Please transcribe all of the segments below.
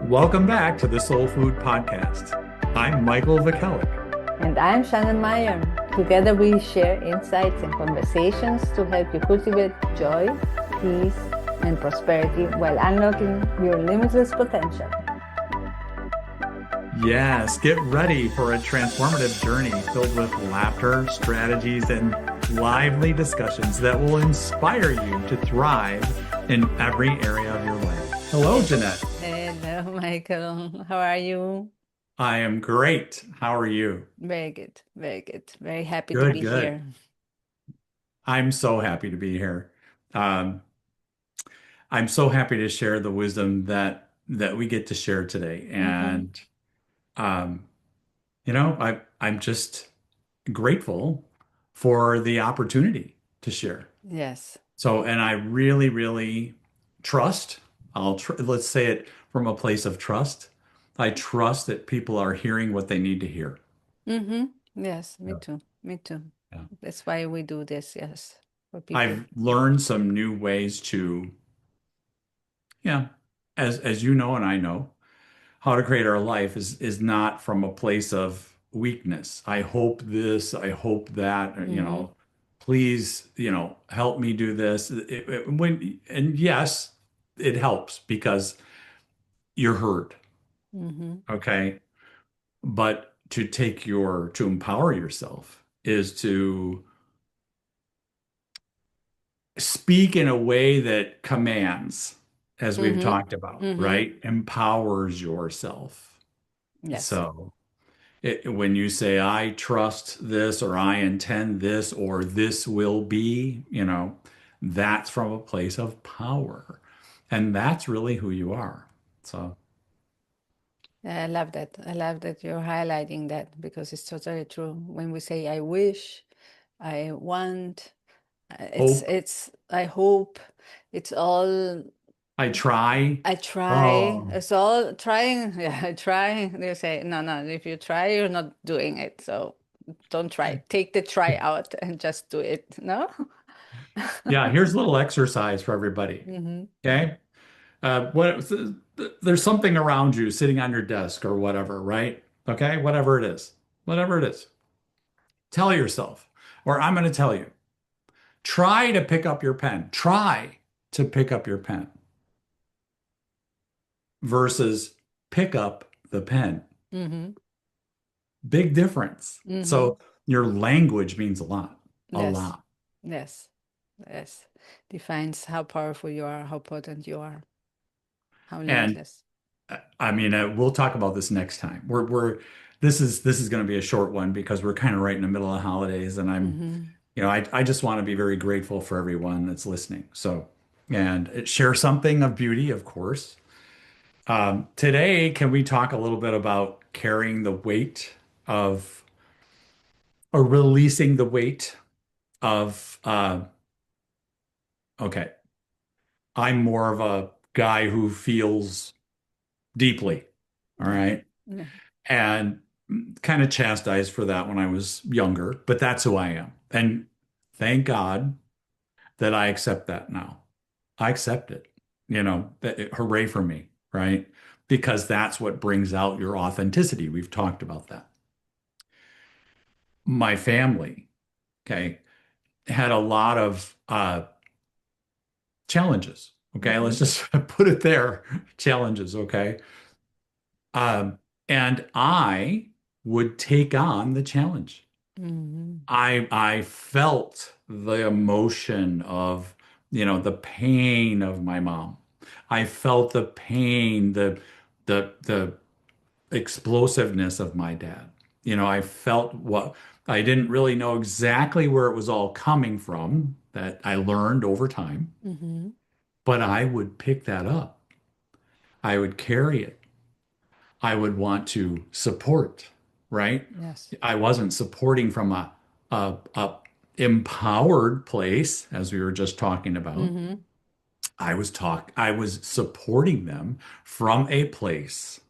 Welcome back to the Soul Food Podcast. I'm Michael Vakelic. And I'm Shannon Meyer. Together we share insights and conversations to help you cultivate joy, peace, and prosperity while unlocking your limitless potential. Yes, get ready for a transformative journey filled with laughter, strategies, and lively discussions that will inspire you to thrive in every area of your life. Hello, Jeannette. Hello, Michael. How are you? I am great. How are you? Very good, very good. Very happy to Good, be good. here. I'm so happy to be here. Um, I'm so happy to share the wisdom that we get to share today. Mm-hmm. And um, I'm just grateful for the opportunity to share. Yes. So, and I really, really trust, let's say it from a place of trust. I trust that people are hearing what they need to hear. Mm-hmm. Yes, me Yeah. too. Me too. Yeah. That's why we do this, yes, for people. I've learned some new ways to, yeah, as you know and I know, how to create our life is not from a place of weakness. I hope this, I hope that, Mm-hmm. please, help me do this. And yes, it helps because you're heard, Mm-hmm. okay? But to empower yourself is to speak in a way that commands, as we've Mm-hmm. talked about, Mm-hmm. right? Empowers yourself. Yes. So when you say, I trust this, or I intend this, or this will be, that's from a place of power. And that's really who you are. So I love that. I love that you're highlighting that because it's totally true. When we say I wish, I want, hope, I hope, it's all I try. I try. Oh, It's all trying. Yeah, I try. They say, no, no, if you try, you're not doing it. So don't try. Take the try out and just do it. No? yeah, here's a little exercise for everybody. Mm-hmm. Okay. What there's something around you sitting on your desk or whatever, right? Okay, whatever it is, whatever it is. Tell yourself, or I'm going to tell you, try to pick up your pen. Try to pick up your pen versus pick up the pen. Mm-hmm. Big difference. Mm-hmm. So your language means a lot, a Yes. lot. Yes. Yes. Defines how powerful you are, how potent you are, how And limitless. I mean, we'll talk about this next time. This is going to be a short one because we're kind of right in the middle of holidays, and Mm-hmm. I just want to be very grateful for everyone that's listening. So, and share something of beauty, of course. Today, can we talk a little bit about carrying the weight of, or releasing the weight of, okay, I'm more of a guy who feels deeply, all Yeah. right, Yeah. and kind of chastised for that when I was younger, but that's who I am. And thank God that I accept that now. I accept it. Hooray for me, right? Because that's what brings out your authenticity. We've talked about that. My family, okay, had a lot of challenges. Okay, Mm-hmm. let's just put it there. Challenges, okay? Um, and I would take on the challenge. Mm-hmm. I felt the emotion of, the pain of my mom. I felt the pain, the explosiveness of my dad. I felt what I didn't really know exactly where it was all coming from, that I learned over time, Mm-hmm. but I would pick that up. I would carry it. I would want to support, right? Yes. I wasn't supporting from a empowered place, as we were just talking about. Mm-hmm. I was supporting them from a place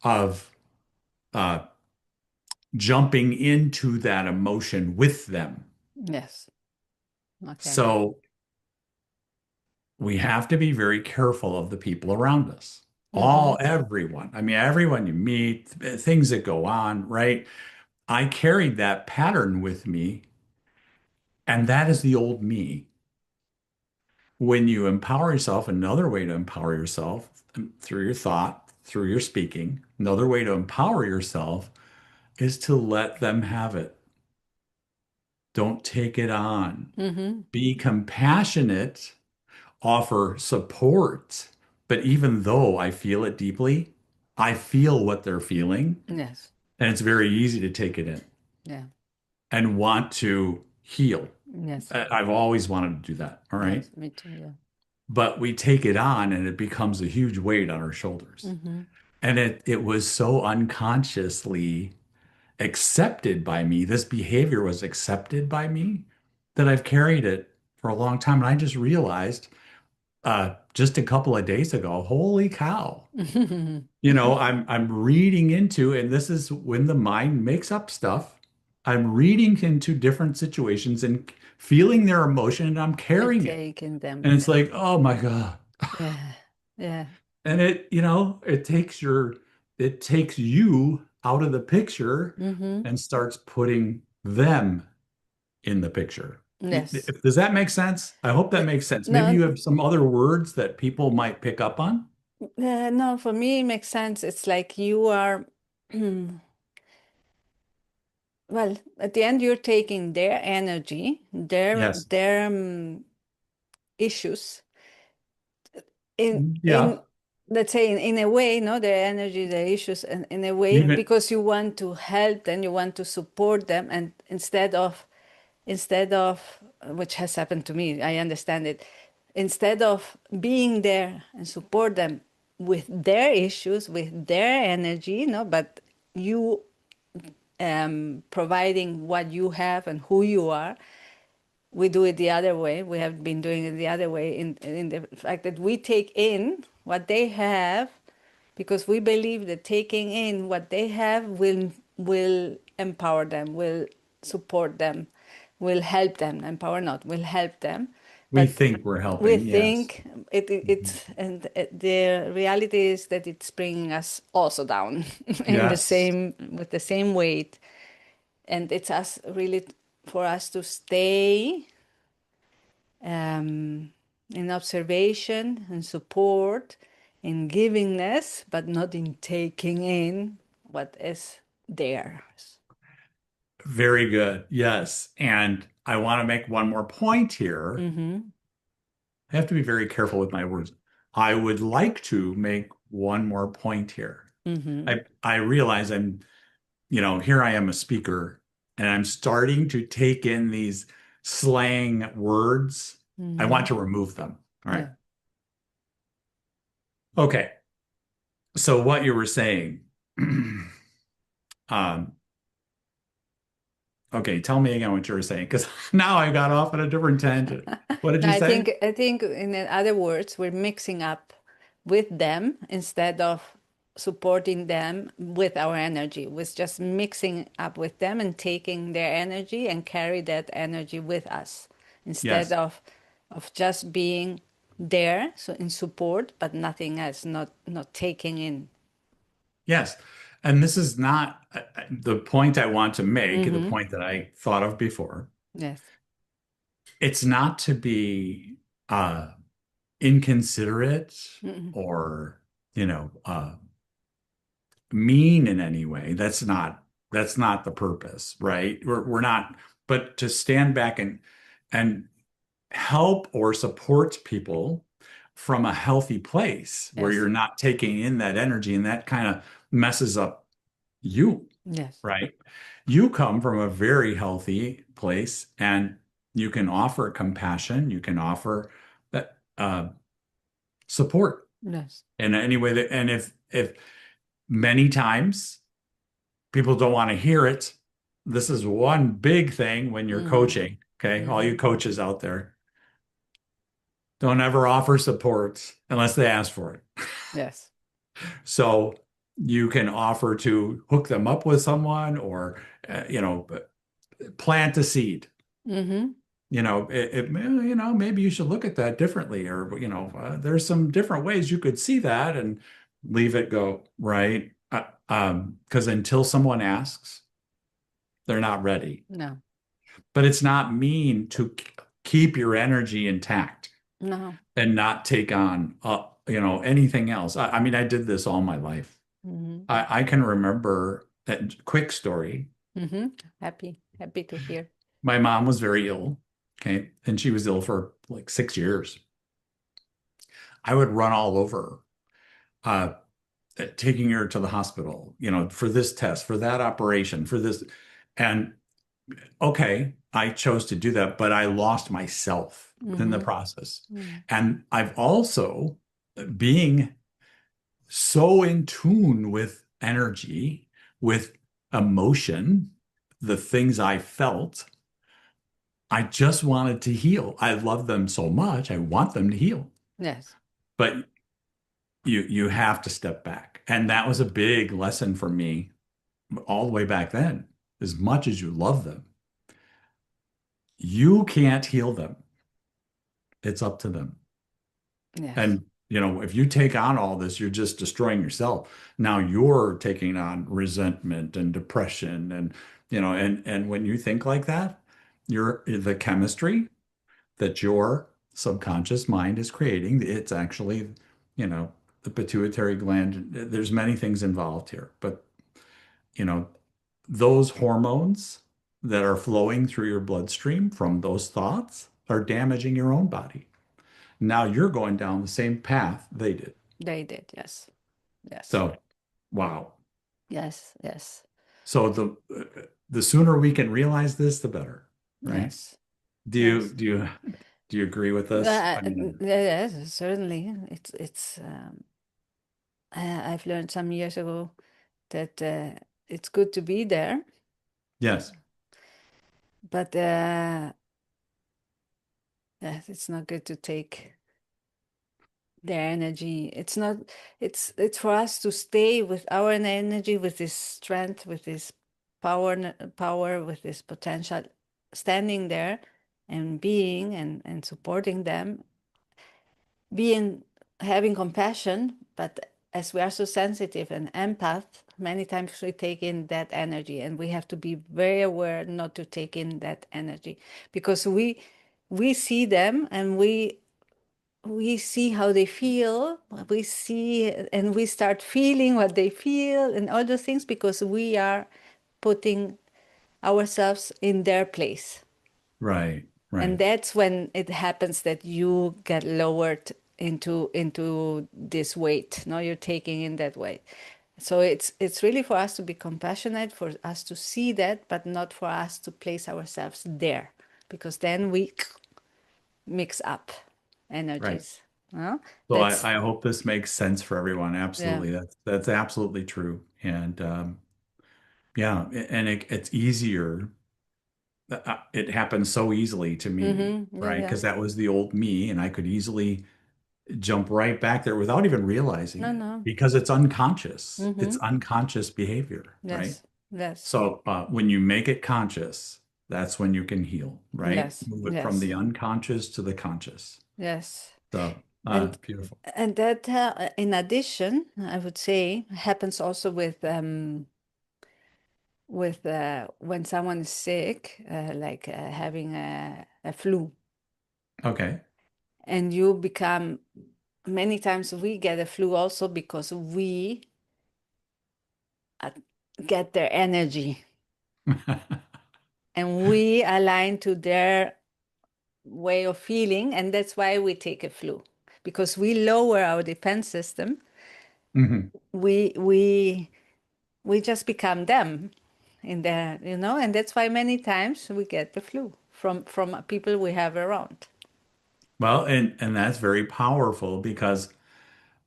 of uh, jumping into that emotion with them. Yes. Okay. So we have to be very careful of the people around us. Mm-hmm. everyone. I mean, everyone you meet, things that go on, right? I carried that pattern with me, and that is the old me. When you empower yourself, another way to empower yourself through your thought, through your speaking, another way to empower yourself is to let them have it. Don't take it on. Mm-hmm. Be compassionate, offer support. But even though I feel it deeply, I feel what they're feeling, Yes. and it's very easy to take it in Yeah. and want to heal. Yes. I've always wanted to do that. All right. Yes. Me too. Yeah. But we take it on and it becomes a huge weight on our shoulders. Mm-hmm. And it was so unconsciously accepted by me. This behavior was accepted by me that I've carried it for a long time. And I just realized just a couple of days ago, holy cow. I'm reading into, and this is when the mind makes up stuff. I'm reading into different situations and feeling their emotion, and I'm And carrying it. taking them. And it's Yeah. like, oh my God. Yeah. Yeah. And it takes you out of the picture Mm-hmm. and starts putting them in the picture. Yes. Does that make sense? I hope that makes sense. Maybe No, you have some other words that people might pick up on. no, for me it makes sense. It's like you are, well, at the end you're taking their energy, Yes. their issues in Yeah. let's say in a way, no, their energy, their issues, and in a way Even because you want to help them, you want to support them, and instead of which has happened to me, I understand it, instead of being there and support them with their issues, with their energy, no, but you providing what you have and who you are, we do it the other way. We have been doing it the other way in the fact that we take in what they have because we believe that taking in what they have will empower them, will support them, will help them. Empower not, will help them. we But think we're we helping. Yes. think Mhm. it's and the reality is that it's bringing us also down in the Yes. same with the same weight, and it's us really for us to stay in observation and support, in givingness, but not in taking in what is theirs. Very good. Yes. And I want to make one more point here. Mm-hmm. I have to be very careful with my words. I would like to make one more point here. Mm-hmm. I realize here I am a speaker and I'm starting to take in these slang words. I Mm-hmm. want to remove them. All right. Yeah. Okay. So what you were saying, um, okay, tell me again what you were saying, because now I got off on a different tangent. What did No, you I say? think I think in other words, we're mixing up with them instead of supporting them with our energy. We're just mixing up with them and taking their energy and carry that energy with us instead Yes. of just being there, so in support, but nothing else, not taking in. Yes. And this is not the point I want to make, the Mm-hmm. point that I thought of before. Yes. It's not to be inconsiderate Mm-hmm. or, you know, mean in any way. That's not the purpose, right? We're not, but to stand back and help or support people from a healthy place where Yes. you're not taking in that energy and that kind of messes up you, Yes. right? You come from a very healthy place and you can offer compassion, you can offer that support Yes. in any way that, and if many times people don't want to hear it, this is one big thing when you're Mm-hmm. coaching, okay? All Mm-hmm. you coaches out there, don't ever offer support unless they ask for it. Yes. So you can offer to hook them up with someone or, plant a seed. Mm-hmm. Maybe you should look at that differently, or there's some different ways you could see that, and leave it go, right? Because until someone asks, they're not ready. No, But it's not mean to keep your energy intact no. and not take on, anything else. I mean, I did this all my life. Mm-hmm. I can remember that quick story. Mm-hmm. Happy to hear. My mom was very ill, okay, and she was ill for like 6 years. I would run all over, uh, taking her to the hospital, for this test, for that operation, for this. And okay, I chose to do that, but I lost myself in the Mm-hmm. process. Mm. And I've also, being so in tune with energy, with emotion, the things I felt, I just wanted to heal. I love them so much. I want them to heal. Yes. But you have to step back. And that was a big lesson for me all the way back then. As much as you love them, you can't heal them. It's up to them. Yes. And if you take on all this, you're just destroying yourself. Now you're taking on resentment and depression and when you think like that, the chemistry that your subconscious mind is creating, it's actually, you know, the pituitary gland. There's many things involved here, but you know, those hormones that are flowing through your bloodstream from those thoughts are damaging your own body. Now you're going down the same path they did. They did. Yes. Yes. So, wow. Yes. Yes. So the sooner we can realize this, the better, right? Yes. Do you Yes. do you do you agree with this? I mean, Yes, certainly. It's I've learned some years ago that it's good to be there, yes, but yes, it's not good to take their energy. It's not. It's for us to stay with our energy, with this strength, with this power, with this potential, standing there and being and supporting them, being having compassion, but as we are so sensitive and empath, many times we take in that energy, and we have to be very aware not to take in that energy, because we see them, and we see how they feel, we see, and we start feeling what they feel and all those things, because we are putting ourselves in their place. right, And right, that's when it happens that you get lowered into this weight. No, you're taking in that weight. So it's really for us to be compassionate, for us to see that, but not for us to place ourselves there, because then we mix up right. energies. No? So That's I hope this makes sense for everyone. yeah. Absolutely. That's absolutely true. And yeah, and it's easier. It happened so easily to me, Mm-hmm. Yeah, right? yeah. Because that was the old me, and I could easily jump right back there without even realizing No, it no. because it's unconscious. It's Mm-hmm. unconscious behavior, right? Yes. Yes. So when you make it conscious, that's when you can heal, right? Yes. Move it from Yes. the unconscious to the conscious. Yes. So And beautiful. and that, in addition, I would say, happens also with when someone is sick, like having a flu, Okay. and you become, many times we get a flu also because we uh, get their energy, and we align to their way of feeling, and that's why we take a flu, because we lower our defense system. Mhm. We just become them in there, and that's why many times we get the flu from people we have around. Well, and that's very powerful because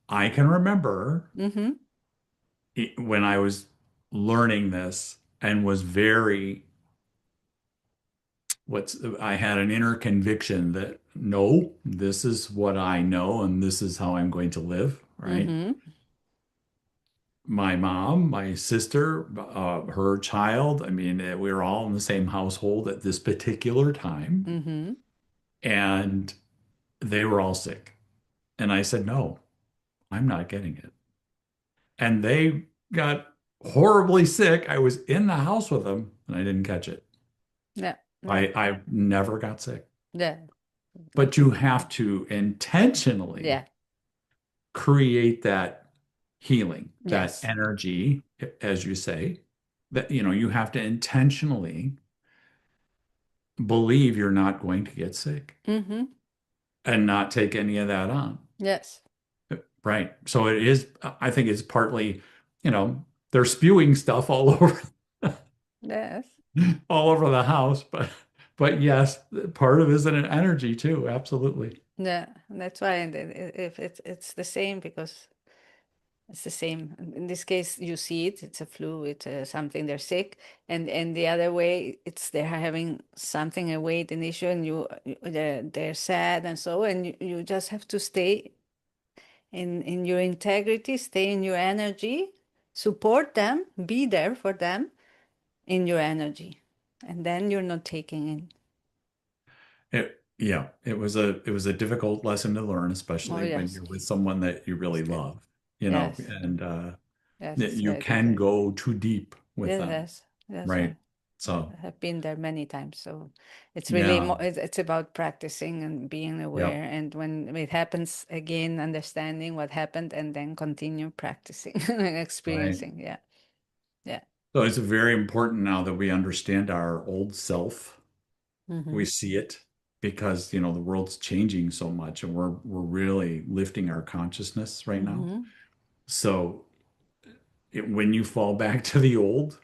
I can remember Mm-hmm. when I was learning this and was very what's I had an inner conviction that no, this is what I know and this is how I'm going to live, right? Mm-hmm. My mom, my sister, her child, I mean, we were all in the same household at this particular time, Mm-hmm. and they were all sick. And I said, no, I'm not getting it. and they got horribly sick. I was in the house with them and I didn't catch it. Yeah. Yeah. I never got sick. Yeah. But you have to intentionally Yeah. create that healing, that Yes. energy, as you say, that you have to intentionally believe you're not going to get sick Mm-hmm. and not take any of that on. Yes. Right. So it is, I think it's partly, they're spewing stuff all over Yes. all over the house, but yes, part of it is an energy too. Absolutely. Yeah. That's why, and if it's the same, because it's the same. In this case, you see it. It's a flu. It's something they're sick, and the other way, it's they're having something, a weight, an issue, and they're sad, and so, and you just have to stay in your integrity, stay in your energy, support them, be there for them in your energy, and then you're not taking in. Yeah, it was a difficult lesson to learn, Oh especially when yes, you're with someone that you it's really good. love, Yes, and yes, that it's you very can different. go too deep with Yes, them, yes, yes. right? So, I have been there many times, so it's really yeah, more. It's about practicing and being yep, aware, and when it happens again, understanding what happened, and then continue practicing and right. experiencing. Yeah, yeah. So it's very important now that we understand our old self. We Mm-hmm. see it because, the world's changing so much and we're really lifting our consciousness right now. Mm-hmm. So when you fall back to the old,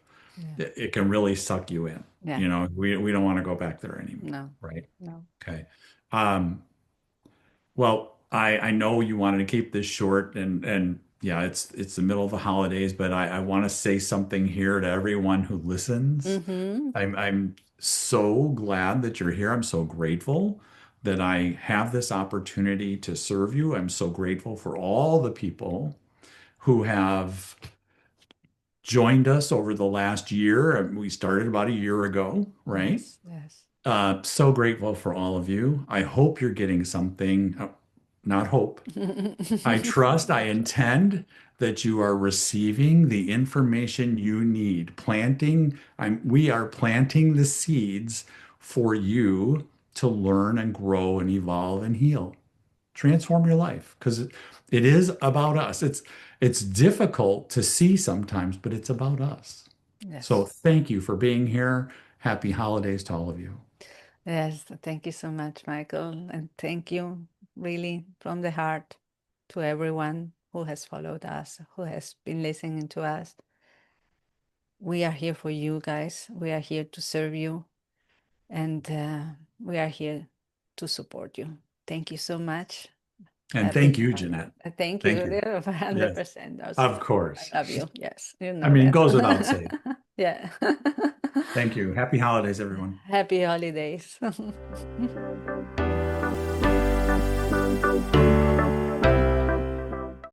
Yeah. it can really suck you in. Yeah. We don't want to go back there anymore, No. right? No. Okay. Um, well, I know you wanted to keep this short and yeah, it's the middle of the holidays, but I want to say something here to everyone who listens. Mm-hmm. I'm so glad that you're here. I'm so grateful that I have this opportunity to serve you. I'm so grateful for all the people who have joined us over the last year. We started about a year ago, right? Yes. Yes. So grateful for all of you. I hope you're getting something, not hope. I trust, I intend that you are receiving the information you need. We are planting the seeds for you to learn and grow and evolve and heal. Transform your life because it is about us. It's difficult to see sometimes, but it's about us. So Yes. thank you for being here. Happy holidays to all of you. Yes. Thank you so much, Michael. And thank you really from the heart to everyone who has followed us, who has been listening to us. We are here for you guys. We are here to serve you. And we are here to support you. Thank you so much. And thank Happy you, holiday. Jeanette. Thank you Thank you. Yes, 100%. of I course. love you. Yes, you I know mean, it that. goes without saying. Yeah. Thank you. Happy holidays, everyone. Happy holidays.